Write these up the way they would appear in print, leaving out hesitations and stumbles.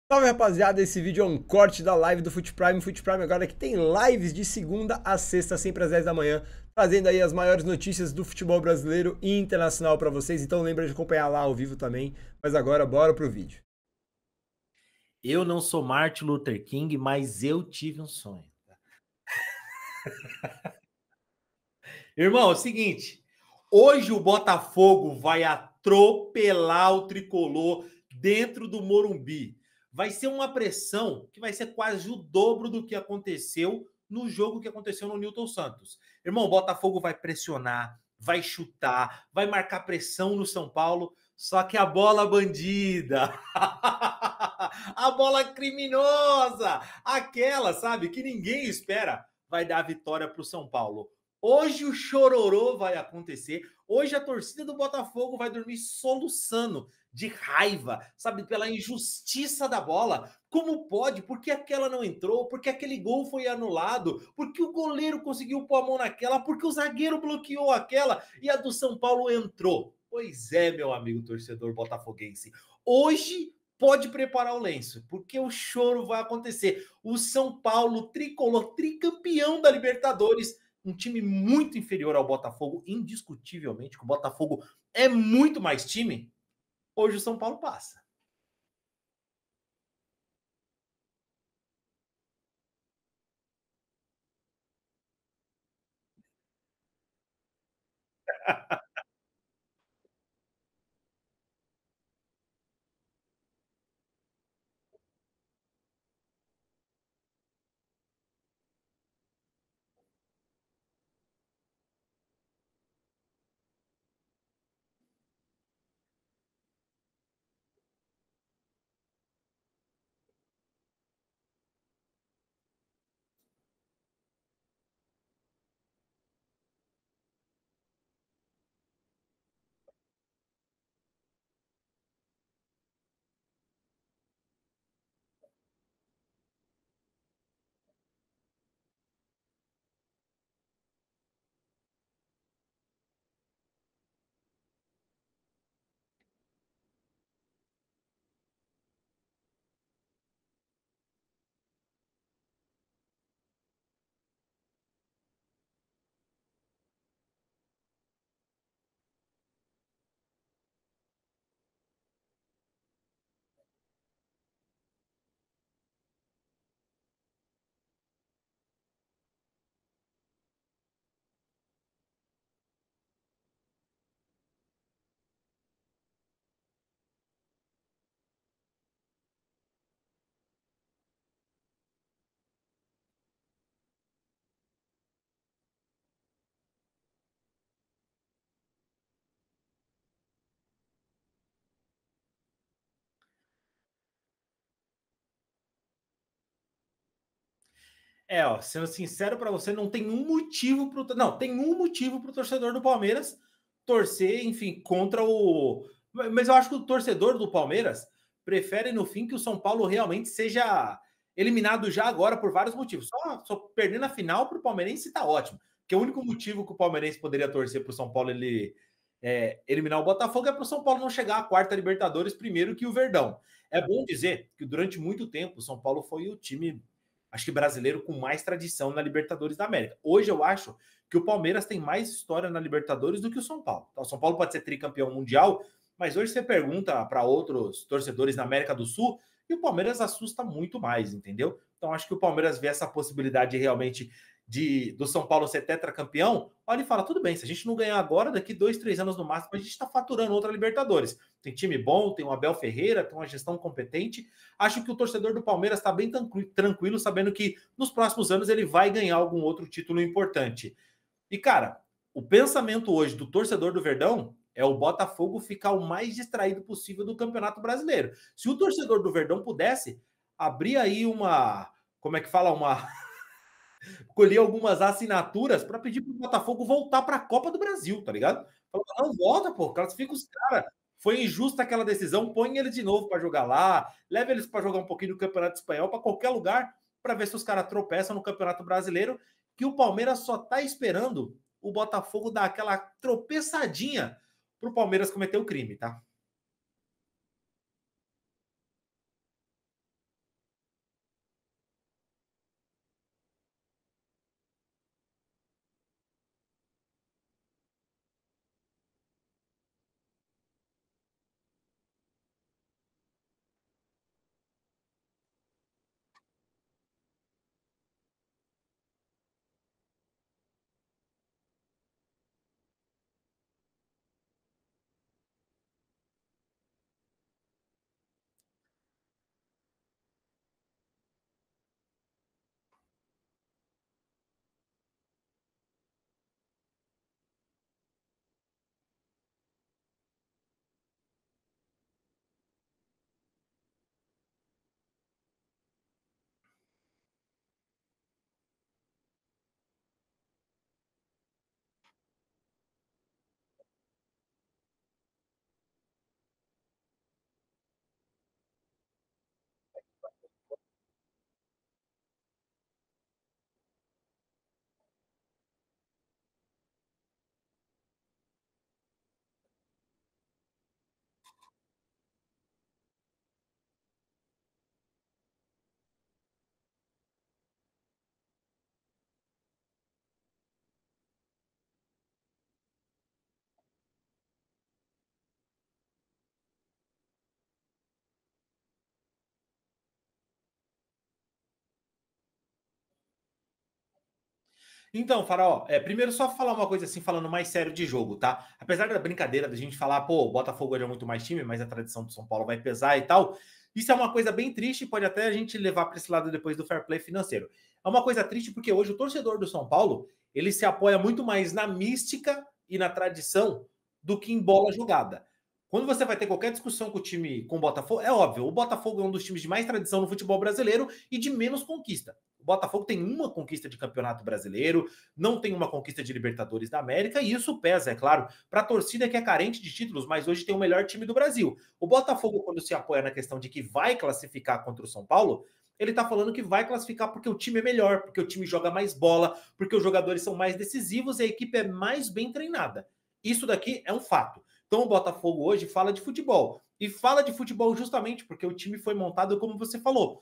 Salve rapaziada, esse vídeo é um corte da live do Fute Prime. Fute Prime agora que tem lives de segunda a sexta, sempre às 10 da manhã, trazendo aí as maiores notícias do futebol brasileiro e internacional pra vocês. Então lembra de acompanhar lá ao vivo também. Mas agora bora pro vídeo. Eu não sou Martin Luther King, mas eu tive um sonho. Irmão, é o seguinte, hoje o Botafogo vai atropelar o Tricolor dentro do Morumbi. Vai ser uma pressão que vai ser quase o dobro do que aconteceu no jogo que aconteceu no Newton Santos. Irmão, o Botafogo vai pressionar, vai chutar, vai marcar pressão no São Paulo, só que a bola bandida, a bola criminosa, aquela, sabe, que ninguém espera, vai dar a vitória para o São Paulo. Hoje o chororô vai acontecer. Hoje a torcida do Botafogo vai dormir soluçando de raiva, sabe, pela injustiça da bola. Como pode? Por que aquela não entrou? Por que aquele gol foi anulado? Por que o goleiro conseguiu pôr a mão naquela? Por que o zagueiro bloqueou aquela e a do São Paulo entrou? Pois é, meu amigo torcedor botafoguense. Hoje pode preparar o lenço, porque o choro vai acontecer. O São Paulo, tricolor, tricampeão da Libertadores, um time muito inferior ao Botafogo, indiscutivelmente, que o Botafogo é muito mais time, hoje o São Paulo passa. Ó, sendo sincero para você, não tem um motivo pro não, tem um motivo pro torcedor do Palmeiras torcer, enfim, contra o mas eu acho que o torcedor do Palmeiras prefere no fim que o São Paulo realmente seja eliminado já agora por vários motivos. Só perder na final pro palmeirense tá ótimo, porque o único motivo que o palmeirense poderia torcer pro São Paulo eliminar o Botafogo é pro São Paulo não chegar à quarta Libertadores primeiro que o Verdão. É bom dizer que durante muito tempo o São Paulo foi o time, acho que brasileiro, com mais tradição na Libertadores da América. Hoje eu acho que o Palmeiras tem mais história na Libertadores do que o São Paulo. Então, o São Paulo pode ser tricampeão mundial, mas hoje você pergunta para outros torcedores na América do Sul e o Palmeiras assusta muito mais, entendeu? Então acho que o Palmeiras vê essa possibilidade realmente do São Paulo ser tetracampeão, olha e fala, tudo bem, se a gente não ganhar agora, daqui 2, 3 anos no máximo, a gente está faturando outra Libertadores. Tem time bom, tem o Abel Ferreira, tem uma gestão competente. Acho que o torcedor do Palmeiras está bem tranquilo, sabendo que nos próximos anos ele vai ganhar algum outro título importante. E, cara, o pensamento hoje do torcedor do Verdão é o Botafogo ficar o mais distraído possível do Campeonato Brasileiro. Se o torcedor do Verdão pudesse abrir aí uma, como é que fala, colher algumas assinaturas para pedir para o Botafogo voltar para a Copa do Brasil, tá ligado? Fala, não, volta, pô, classifica os caras. Foi injusta aquela decisão, põe eles de novo para jogar lá, leva eles para jogar um pouquinho no Campeonato Espanhol, para qualquer lugar, para ver se os caras tropeçam no Campeonato Brasileiro, que o Palmeiras só tá esperando o Botafogo dar aquela tropeçadinha pro Palmeiras cometer o crime, tá? Então, Faraó, primeiro só falar uma coisa assim, falando mais sério de jogo, tá? Apesar da brincadeira da gente falar, pô, o Botafogo é muito mais time, mas a tradição do São Paulo vai pesar e tal. Isso é uma coisa bem triste, pode até a gente levar para esse lado depois do fair play financeiro. É uma coisa triste porque hoje o torcedor do São Paulo, ele se apoia muito mais na mística e na tradição do que em bola jogada. Quando você vai ter qualquer discussão com o time, com o Botafogo, é óbvio, o Botafogo é um dos times de mais tradição no futebol brasileiro e de menos conquista. O Botafogo tem uma conquista de campeonato brasileiro, não tem uma conquista de Libertadores da América, e isso pesa, é claro, para a torcida que é carente de títulos, mas hoje tem o melhor time do Brasil. O Botafogo, quando se apoia na questão de que vai classificar contra o São Paulo, ele tá falando que vai classificar porque o time é melhor, porque o time joga mais bola, porque os jogadores são mais decisivos e a equipe é mais bem treinada. Isso daqui é um fato. Então o Botafogo hoje fala de futebol. E fala de futebol justamente porque o time foi montado, como você falou,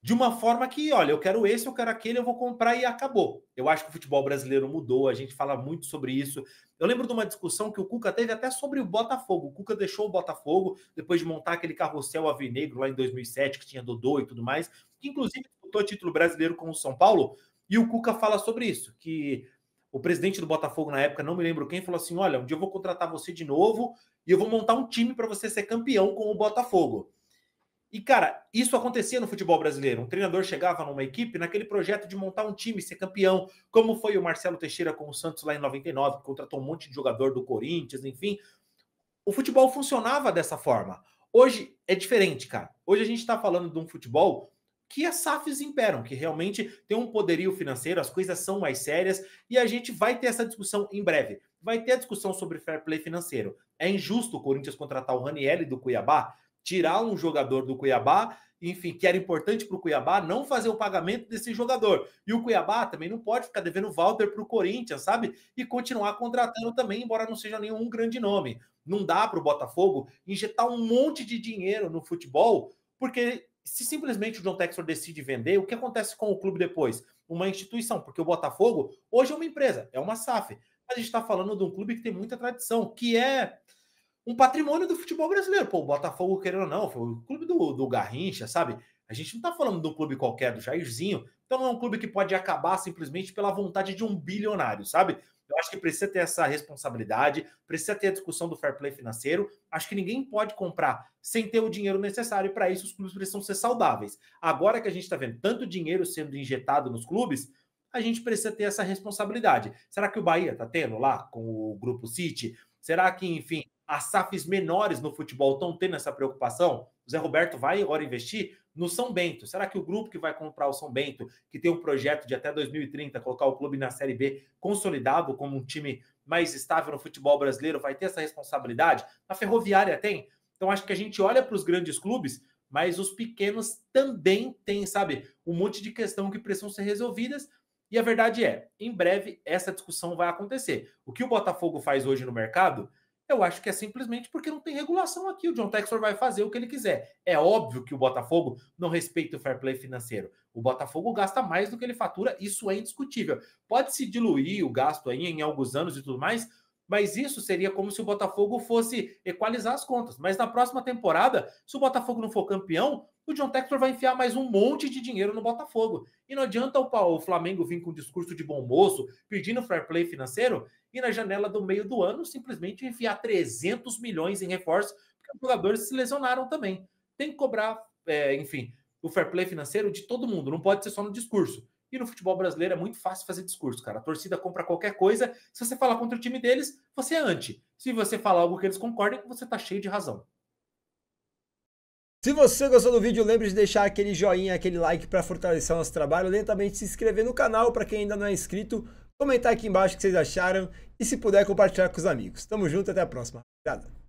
de uma forma que, olha, eu quero esse, eu quero aquele, eu vou comprar e acabou. Eu acho que o futebol brasileiro mudou, a gente fala muito sobre isso. Eu lembro de uma discussão que o Cuca teve até sobre o Botafogo. O Cuca deixou o Botafogo, depois de montar aquele carrossel alvinegro lá em 2007, que tinha Dodô e tudo mais, que inclusive disputou título brasileiro com o São Paulo, e o Cuca fala sobre isso, que o presidente do Botafogo na época, não me lembro quem, falou assim, olha, um dia eu vou contratar você de novo e eu vou montar um time para você ser campeão com o Botafogo. E, cara, isso acontecia no futebol brasileiro. Um treinador chegava numa equipe naquele projeto de montar um time, ser campeão, como foi o Marcelo Teixeira com o Santos lá em 99, que contratou um monte de jogador do Corinthians, enfim. O futebol funcionava dessa forma. Hoje é diferente, cara. Hoje a gente está falando de um futebol que as SAFs imperam, que realmente tem um poderio financeiro, as coisas são mais sérias, e a gente vai ter essa discussão em breve. Vai ter a discussão sobre fair play financeiro. É injusto o Corinthians contratar o Ranieri do Cuiabá, tirar um jogador do Cuiabá, enfim, que era importante para o Cuiabá, não fazer o pagamento desse jogador. E o Cuiabá também não pode ficar devendo o Walter para o Corinthians, sabe? E continuar contratando também, embora não seja nenhum grande nome. Não dá para o Botafogo injetar um monte de dinheiro no futebol, porque se simplesmente o John Textor decide vender, o que acontece com o clube depois? Uma instituição, porque o Botafogo hoje é uma empresa, é uma SAF. Mas a gente está falando de um clube que tem muita tradição, que é um patrimônio do futebol brasileiro. Pô, o Botafogo, querendo ou não, foi o clube do Garrincha, sabe? A gente não tá falando de um clube qualquer, do Jairzinho. Então não é um clube que pode acabar simplesmente pela vontade de um bilionário, sabe? Eu acho que precisa ter essa responsabilidade, precisa ter a discussão do fair play financeiro. Acho que ninguém pode comprar sem ter o dinheiro necessário. Para isso, os clubes precisam ser saudáveis. Agora que a gente está vendo tanto dinheiro sendo injetado nos clubes, a gente precisa ter essa responsabilidade. Será que o Bahia está tendo lá com o Grupo City? Será que, enfim, as SAFs menores no futebol estão tendo essa preocupação? O Zé Roberto vai agora investir no São Bento. Será que o grupo que vai comprar o São Bento, que tem um projeto de até 2030 colocar o clube na Série B consolidado como um time mais estável no futebol brasileiro, vai ter essa responsabilidade? A Ferroviária tem. Então acho que a gente olha para os grandes clubes, mas os pequenos também têm, sabe, um monte de questão que precisam ser resolvidas. E a verdade é, em breve essa discussão vai acontecer. O que o Botafogo faz hoje no mercado, eu acho que é simplesmente porque não tem regulação aqui. O John Textor vai fazer o que ele quiser. É óbvio que o Botafogo não respeita o fair play financeiro. O Botafogo gasta mais do que ele fatura, isso é indiscutível. Pode se diluir o gasto aí em alguns anos e tudo mais, mas isso seria como se o Botafogo fosse equalizar as contas. Mas na próxima temporada, se o Botafogo não for campeão, o John Textor vai enfiar mais um monte de dinheiro no Botafogo. E não adianta o Flamengo vir com um discurso de bom moço, pedindo fair play financeiro, e na janela do meio do ano simplesmente enfiar 300 milhões em reforço, porque os jogadores se lesionaram também. Tem que cobrar, enfim, o fair play financeiro de todo mundo, não pode ser só no discurso. E no futebol brasileiro é muito fácil fazer discurso, cara. A torcida compra qualquer coisa. Se você falar contra o time deles, você é anti. Se você falar algo que eles concordem, você tá cheio de razão. Se você gostou do vídeo, lembre de deixar aquele joinha, aquele like para fortalecer o nosso trabalho. Lentamente se inscrever no canal para quem ainda não é inscrito. Comentar aqui embaixo o que vocês acharam. E se puder, compartilhar com os amigos. Tamo junto, até a próxima. Obrigado.